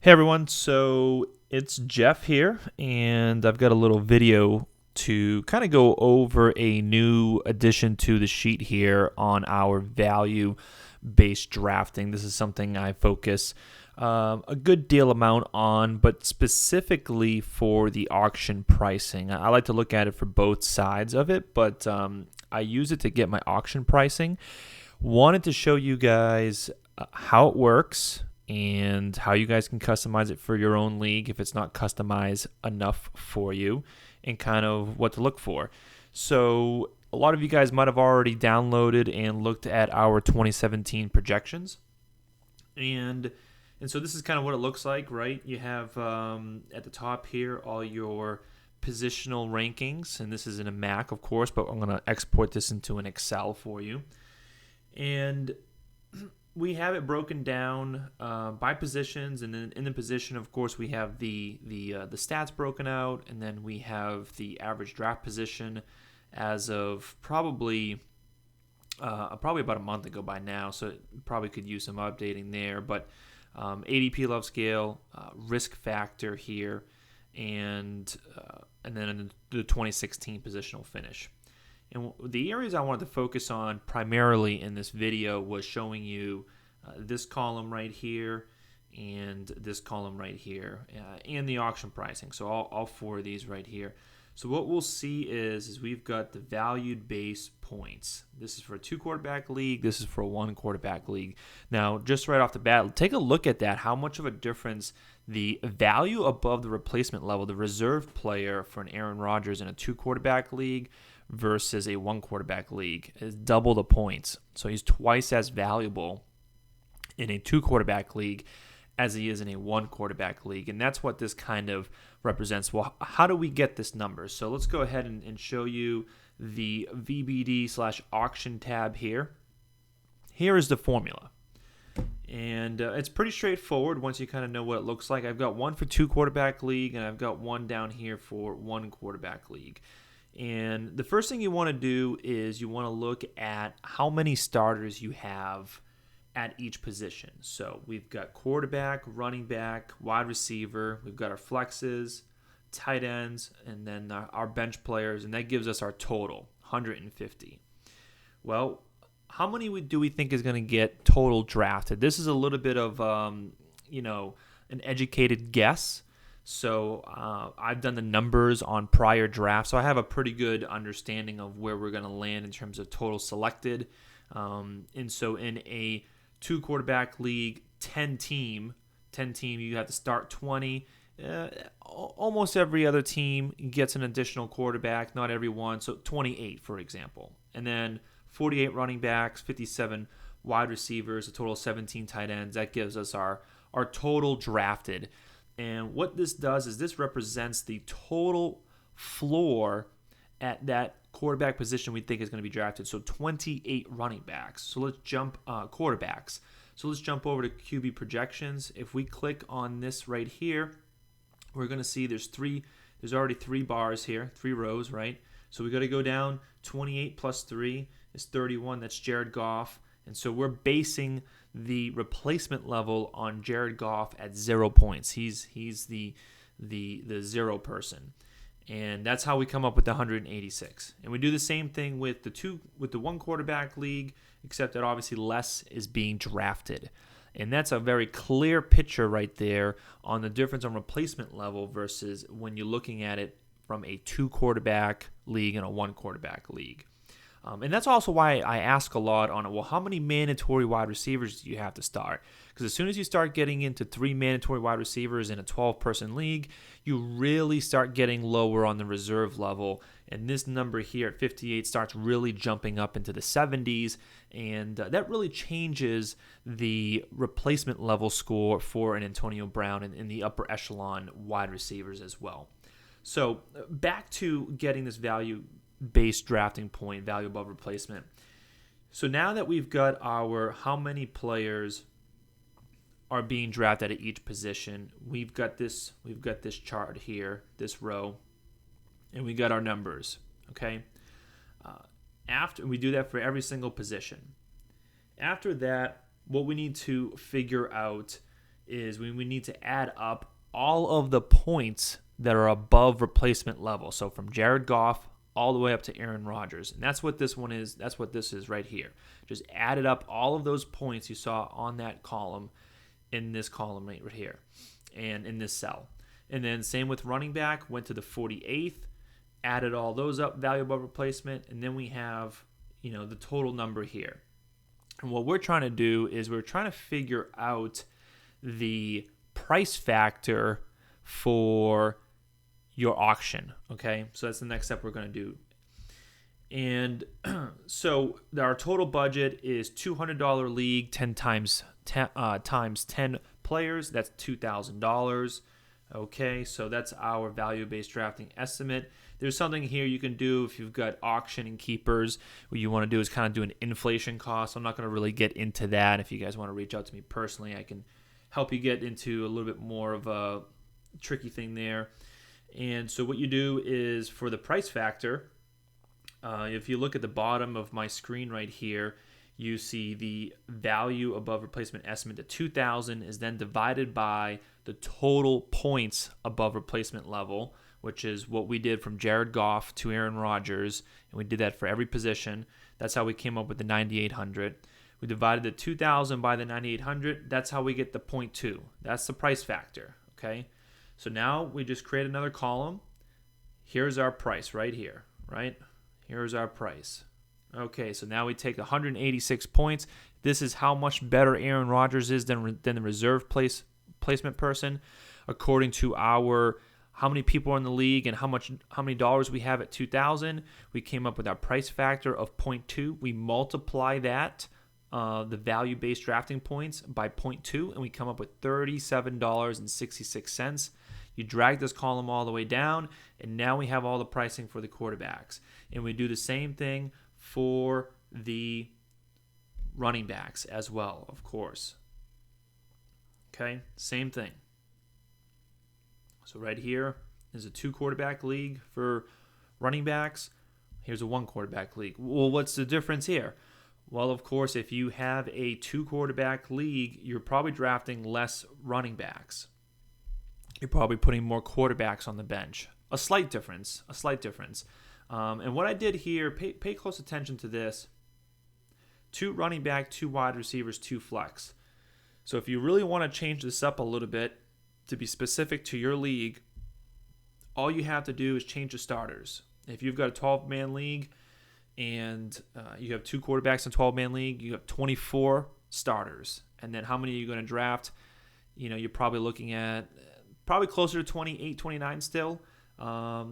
Hey everyone, so it's Jeff here, and I've got a little video to kind of go over a new addition to the sheet here on our value based drafting. This is something I focus a good deal amount on, but specifically for the auction pricing. I like to look at it for both sides of it, but I use it to get my auction pricing. Wanted to show you guys how it works and how you guys can customize it for your own league if it's not customized enough for you, and kind of what to look for. So, a lot of you guys might have already downloaded and looked at our 2017 projections. And so this is kind of what it looks like, right? You have at the top here all your positional rankings, and this is in a Mac, of course, but I'm going to export this into an Excel for you. And we have it broken down by positions, and then in the position, of course, we have the stats broken out, and then we have the average draft position as of probably about a month ago by now, so it probably could use some updating there. But ADP love scale, risk factor here, and then the 2016 positional finish. And the areas I wanted to focus on primarily in this video was showing you this column right here and this column right here, and the auction pricing. So all four of these right here. So what we'll see is we've got the valued base points. This is for a 2-quarterback league. This is for a 1-quarterback league. Now, just right off the bat, take a look at that. How much of a difference the value above the replacement level, the reserve player for an Aaron Rodgers in a 2-quarterback league versus a 1-quarterback league is double the points. So he's twice as valuable in a 2-quarterback league as he is in a 1-quarterback league. And that's what this kind of represents. Well, how do we get this number? So let's go ahead and show you the VBD/auction tab here. Here is the formula. And it's pretty straightforward once you kind of know what it looks like. I've got one for 2-quarterback league, and I've got one down here for 1-quarterback league. And the first thing you want to do is you want to look at how many starters you have at each position. So we've got quarterback, running back, wide receiver. We've got our flexes, tight ends, and then our bench players. And that gives us our total, 150. Well, how many do we think is going to get total drafted? This is a little bit of, an educated guess. So I've done the numbers on prior drafts, so I have a pretty good understanding of where we're going to land in terms of total selected. And so in a 2-quarterback league, 10 team, you have to start 20. Almost every other team gets an additional quarterback, not every one. So 28, for example. And then 48 running backs, 57 wide receivers, a total of 17 tight ends. That gives us our total drafted. And what this does is this represents the total floor at that quarterback position we think is going to be drafted. So 28 running backs. So let's jump quarterbacks. So let's jump over to QB projections. If we click on this right here, we're going to see there's already 3 bars here, 3 rows, right? So we got to go down. 28 plus 3 is 31. That's Jared Goff. And so we're basing the replacement level on Jared Goff at 0 points. He's the 0 person. And that's how we come up with the 186. And we do the same thing with the 1-quarterback league, except that obviously less is being drafted. And that's a very clear picture right there on the difference on replacement level versus when you're looking at it from a 2-quarterback league and a 1-quarterback league. And that's also why I ask a lot on it, well, how many mandatory wide receivers do you have to start? Because as soon as you start getting into 3 mandatory wide receivers in a 12-person league, you really start getting lower on the reserve level. And this number here at 58 starts really jumping up into the 70s. And that really changes the replacement level score for an Antonio Brown in the upper echelon wide receivers as well. So back to getting this value-based drafting point, value above replacement. So now that we've got our how many players are being drafted at each position, we've got this chart here, this row, and we got our numbers. Okay. After we do that for every single position. After that, what we need to figure out is we need to add up all of the points that are above replacement level. So from Jared Goff all the way up to Aaron Rodgers. And that's what this one is. That's what this is right here. Just added up all of those points you saw on that column in this column right here and in this cell. And then same with running back, went to the 48th, added all those up, value above replacement, and then we have, the total number here. And what we're trying to do is we're trying to figure out the price factor for your auction, okay? So that's the next step we're going to do. And so our total budget is $200 league, 10 times 10 players. That's $2,000. Okay, so that's our value-based drafting estimate. There's something here you can do if you've got auction and keepers. What you want to do is kind of do an inflation cost. I'm not going to really get into that. If you guys want to reach out to me personally, I can help you get into a little bit more of a tricky thing there. And so what you do is for the price factor, if you look at the bottom of my screen right here, you see the value above replacement estimate. The 2,000 is then divided by the total points above replacement level, which is what we did from Jared Goff to Aaron Rodgers, and we did that for every position. That's how we came up with the 9,800. We divided the 2,000 by the 9,800. That's how we get the 0.2. That's the price factor, okay? So now we just create another column. Here's our price right here, right? Here's our price. Okay, so now we take 186 points. This is how much better Aaron Rodgers is than the reserve placement person, according to our how many people are in the league and how many dollars we have at 2,000. We came up with our price factor of 0.2. We multiply that, the value-based drafting points, by 0.2, and we come up with $37.66. You drag this column all the way down, and now we have all the pricing for the quarterbacks. And we do the same thing for the running backs as well, of course. Okay, same thing. So right here is a 2-quarterback league for running backs. Here's a 1-quarterback league. Well, what's the difference here? Well, of course, if you have a 2-quarterback league, you're probably drafting less running backs. You're probably putting more quarterbacks on the bench. A slight difference. And what I did here, pay close attention to this. 2 running back, 2 wide receivers, 2 flex. So if you really want to change this up a little bit to be specific to your league, all you have to do is change the starters. If you've got a 12-man league and you have 2 quarterbacks in a 12-man league, you have 24 starters. And then how many are you going to draft? You're probably looking at probably closer to 28, 29 still,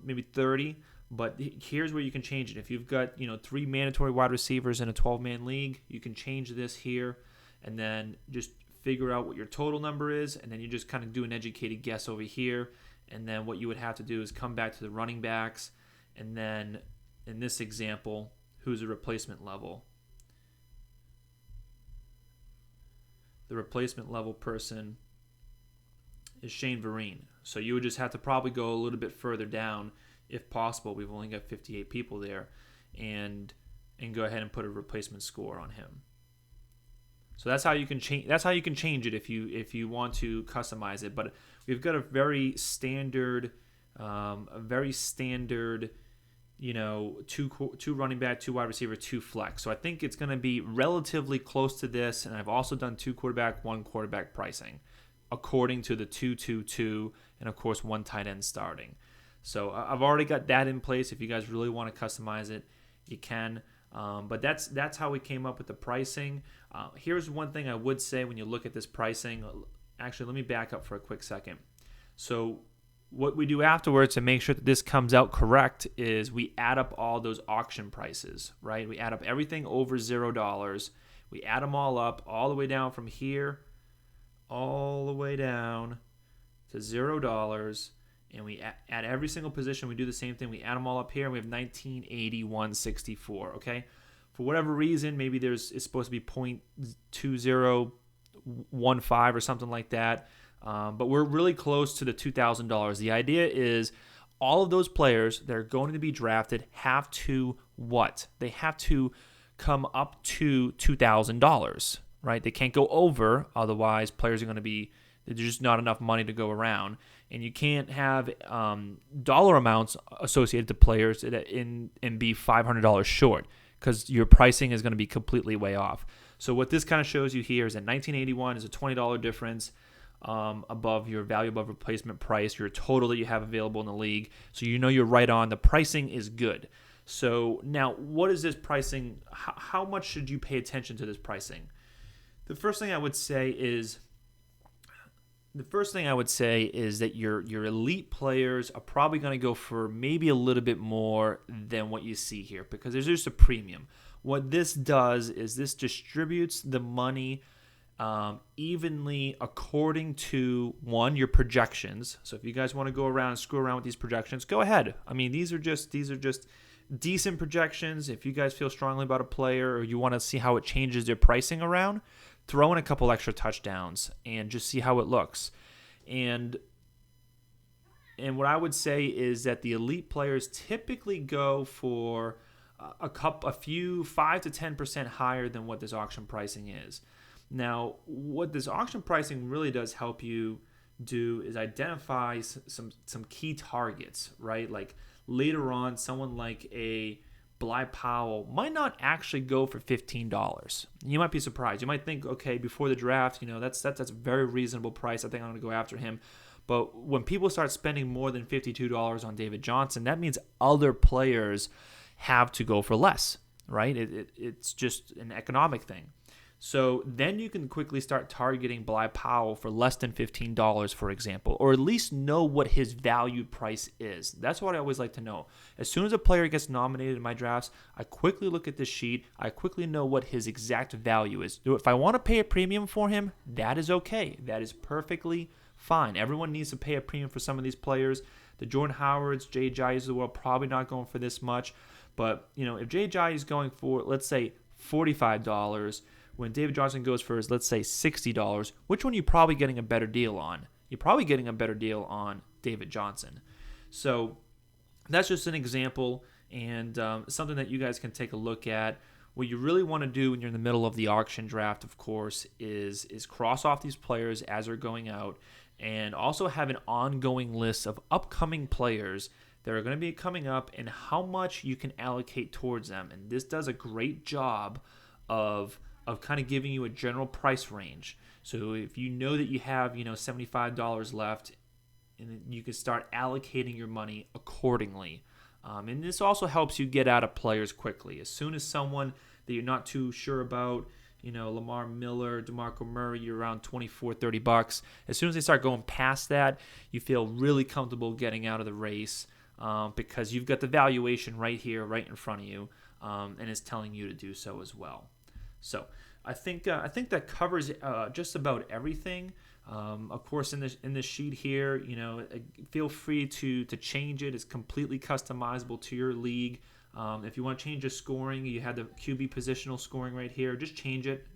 maybe 30. But here's where you can change it. If you've got 3 mandatory wide receivers in a 12-man league, you can change this here and then just figure out what your total number is, and then you just kind of do an educated guess over here. And then what you would have to do is come back to the running backs, and then in this example, who's the replacement level? The replacement level person is Shane Vereen. So you would just have to probably go a little bit further down if possible. We've only got 58 people there, and go ahead and put a replacement score on him. So that's how you can change. That's how you can change it if you want to customize it. But we've got a very standard, two running back, 2 wide receiver, 2 flex. So I think it's going to be relatively close to this. And I've also done 2 quarterback, 1 quarterback pricing, according to the 2-2-2, and of course 1 tight end starting. So I've already got that in place. If you guys really want to customize it, you can. But that's how we came up with the pricing. Here's one thing I would say when you look at this pricing. Actually, let me back up for a quick second. So what we do afterwards to make sure that this comes out correct is we add up all those auction prices, right? We add up everything over $0. We add them all up all the way down from here, all the way down to $0. And we add every single position. We do the same thing. We add them all up here, and we have 1981.64. Okay, for whatever reason, maybe it's supposed to be 0.2015 or something like that. But we're really close to the $2,000. The idea is all of those players that are going to be drafted have to what? They have to come up to $2,000, right? They can't go over, otherwise players are going to be There's just not enough money to go around, and you can't have dollar amounts associated to players and be $500 short, because your pricing is going to be completely way off. So what this kind of shows you here is that 1981 is a $20 difference above your value above replacement price, your total that you have available in the league. So you know you're right on. The pricing is good. So now, what is this pricing? How much should you pay attention to this pricing? The first thing I would say is that your elite players are probably going to go for maybe a little bit more than what you see here, because there's just a premium. What this does is this distributes the money evenly according to, one, your projections. So if you guys want to go around and screw around with these projections, go ahead. I mean, these are just decent projections. If you guys feel strongly about a player, or you want to see how it changes their pricing around, throw in a couple extra touchdowns and just see how it looks. And what I would say is that the elite players typically go for a few 5 to 10% higher than what this auction pricing is. Now, what this auction pricing really does help you do is identify some key targets, right? Like later on, someone like a Bly Powell might not actually go for $15. You might be surprised. You might think, okay, before the draft, that's a very reasonable price. I think I'm going to go after him. But when people start spending more than $52 on David Johnson, that means other players have to go for less, right? It's just an economic thing. So then you can quickly start targeting Bly Powell for less than $15, for example, or at least know what his value price is. That's what I always like to know. As soon as a player gets nominated in my drafts, I quickly look at this sheet. I quickly know what his exact value is. If I want to pay a premium for him, that is okay. That is perfectly fine. Everyone needs to pay a premium for some of these players. The Jordan Howards, Jay Ajayi of the world, probably not going for this much. But, if Jay Ajayi is going for, let's say, $45, when David Johnson goes for, let's say, $60, which one are you probably getting a better deal on? You're probably getting a better deal on David Johnson. So that's just an example, and something that you guys can take a look at. What you really want to do when you're in the middle of the auction draft, of course, is cross off these players as they're going out, and also have an ongoing list of upcoming players that are going to be coming up and how much you can allocate towards them. And this does a great job of kind of giving you a general price range. So if you know that you have, $75 left, and you can start allocating your money accordingly. And this also helps you get out of players quickly. As soon as someone that you're not too sure about, Lamar Miller, DeMarco Murray, you're around $24-30. As soon as they start going past that, you feel really comfortable getting out of the race, because you've got the valuation right here, right in front of you, and it's telling you to do so as well. So I think that covers just about everything. Of course, in this sheet here, feel free to change it. It's completely customizable to your league. If you want to change the scoring, you have the QB positional scoring right here. Just change it.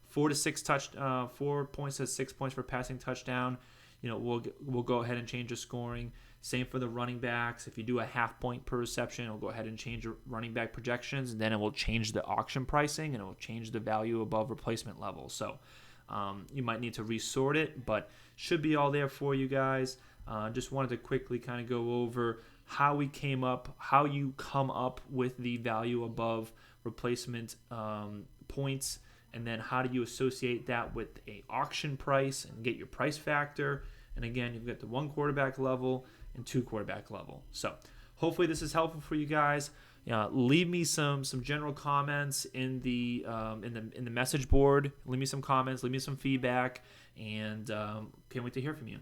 4 points to 6 points for passing touchdown. We'll go ahead and change the scoring. Same for the running backs. If you do a half point per reception, it'll go ahead and change your running back projections, and then it will change the auction pricing, and it will change the value above replacement level. So you might need to resort it, but should be all there for you guys. Just wanted to quickly kind of go over how you come up with the value above replacement points, and then how do you associate that with a auction price and get your price factor. And again, you've got the 1 quarterback level and 2 quarterback level. So hopefully this is helpful for you guys. Leave me some general comments in the message board. Leave me some comments. Leave me some feedback, and can't wait to hear from you.